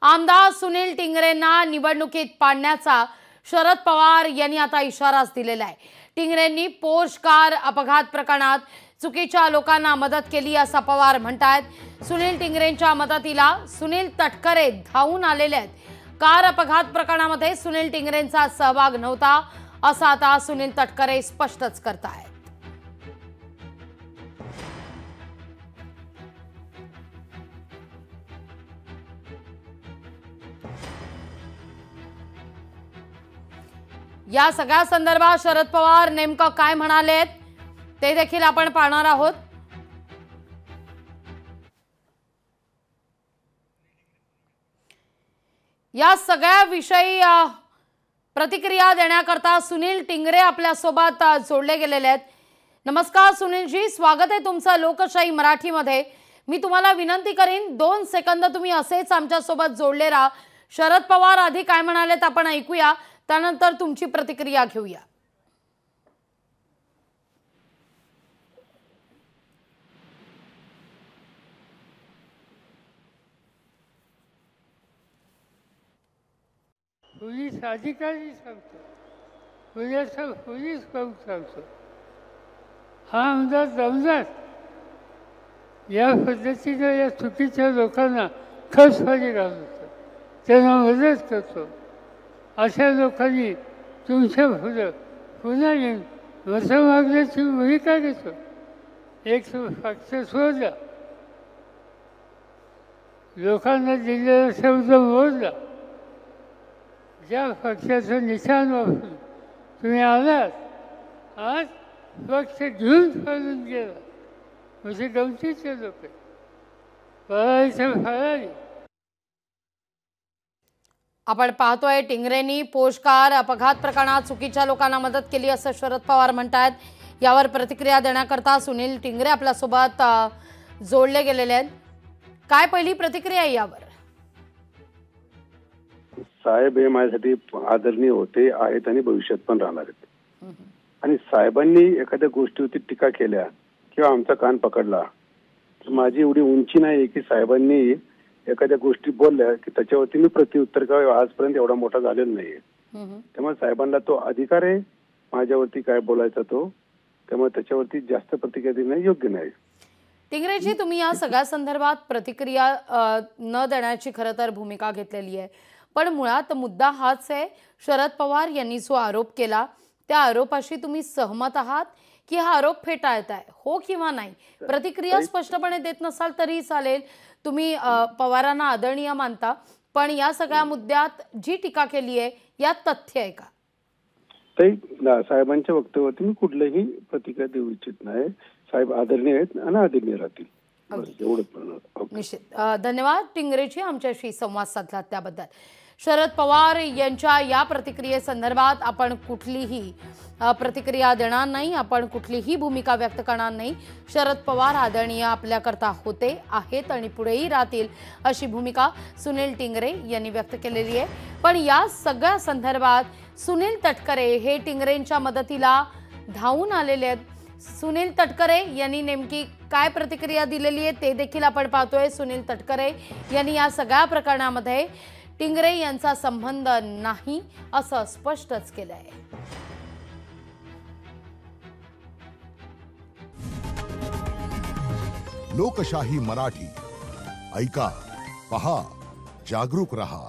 आमदार सुनील टिंगरेंना निवडणुकीत पाडण्याचा शरद पवार यांनी आता इशाराच दिलेला आहे। टिंगरेंनी पोर्श कार अपघात प्रकरणात चुकीच्या लोकांना मदत केली असं पवार म्हणतात। सुनील टिंगरेंच्या मदतीला सुनील तटकरे धावून आलेले आहेत। कार अपघात प्रकरणामध्ये सुनील टिंगरेंचा सहभाग नव्हता असं आता सुनील तटकरे स्पष्टच करतायत। या सगळ्या संदर्भात शरद पवार नेमकं काय म्हणालेत ते देखील आपण पाहणार आहोत। या सगळ्या विषयी प्रतिक्रिया देण्याकरता सुनील टिंगरे आपल्या सोबत जोडले गेलेले आहेत। नमस्कार सुनील जी, स्वागत आहे तुमचं लोकशाही मराठीमध्ये। मी तुम्हाला विनंती करीन 2 सेकंद तुम्ही असेच आमच्या सोबत जोडले राहा। शरद पवार आधी काय म्हणालेत आपण ऐकूया, त्यानंतर तुमची प्रतिक्रिया घेऊया। पोलीस अधिकारी सांगतो, पोलीस सांगतो, हा आमदार दमदार या पद्धतीने या चुकीच्या लोकांना खसफारी घालतो, त्यांना मदत करतो। अशा लोकांनी तुमच्या पुन्हा येऊन मतं मागण्याची भूमिका घेतो। एक पक्ष सोडला, लोकांना दिलेला शब्द मोडला, ज्या पक्षाचं निशाण वापरून तुम्ही आलात, आज पक्ष घेऊन पळून गेला, म्हणजे गमतीचे लोक पळायचं फळाली। आपण पाहतोय टिंगरेंनी पोर्श कार अपघात प्रकरणात चुकीच्या लोकांना मदत केली असं शरद पवार म्हणतात। यावर प्रतिक्रिया देण्याकरता सुनील टिंगरे आपल्या सोबत जोडले गेलेले आहेत। काय पहिली प्रतिक्रिया यावर? साहेब हे माझ्यासाठी आदरणीय होते, आहेत आणि भविष्यात पण राहणार आहेत। आणि साहेबांनी एखाद्या गोष्टीवरती टीका केल्या किंवा आमचा कान पकडला, माझी एवढी उंची नाही की साहेबांनी एखाद्या गोष्टी बोलल्या की त्याच्यावरती मी प्रत्युत्तर करावं, आजपर्यंत एवढा मोठा झालेला नाहीये। त्यामुळे साहेबांना तो अधिकार आहे माझ्यावरती काय बोलायचा तो, त्यामुळे त्याच्यावरती जास्त प्रतिक्रिया देणं योग्य नाही। टिंगरेजी, तुम्ही या सगळ्या संदर्भात प्रतिक्रिया न देण्याची खरं तर भूमिका घेतलेली आहे, पण मुळात मुद्दा हाच आहे, शरद पवार यांनी जो आरोप केला त्या आरोपाशी तुम्ही सहमत आहात की हा आरोप फेटाळताय, हो किंवा नाही? प्रतिक्रिया स्पष्टपणे देत नसाल तरी चालेल, तुम्ही पवारांना आदरणीय मानता, पण या सगळ्या मुद्द्यात जी टीका केली आहे यात तथ्य आहे का? साहेबांच्या वक्तव्यावरती मी कुठलीही प्रतिक्रिया देऊ इच्छित नाही। साहेब आदरणीय आहेत आणि आदरणीय राहतील। निश्चित धन्यवाद टिंगरेजी, आमच्याशी संवाद साधला त्याबद्दल। शरद पवार यांच्या या प्रतिक्रियेसंदर्भात आपण कुठलीही प्रतिक्रिया देणार नाही, आपण कुठलीही भूमिका व्यक्त करणार नाही। शरद पवार आदरणीय आपल्याकरता होते, आहेत आणि पुढेही राहतील अशी भूमिका सुनील टिंगरे यांनी व्यक्त केलेली आहे। पण या सगळ्या संदर्भात सुनील तटकरे हे टिंगरेंच्या मदतीला धावून आलेले आहेत। सुनील तटकरे यांनी नेमकी काय प्रतिक्रिया दिलेली आहे ते देखील आपण पाहतोय। सुनील तटकरे यांनी या सगळ्या प्रकरणामध्ये टिंगरे यांचा संबंध नाही असं स्पष्टच केलंय। लोकशाही मराठी ऐका, पहा, जागरूक रहा।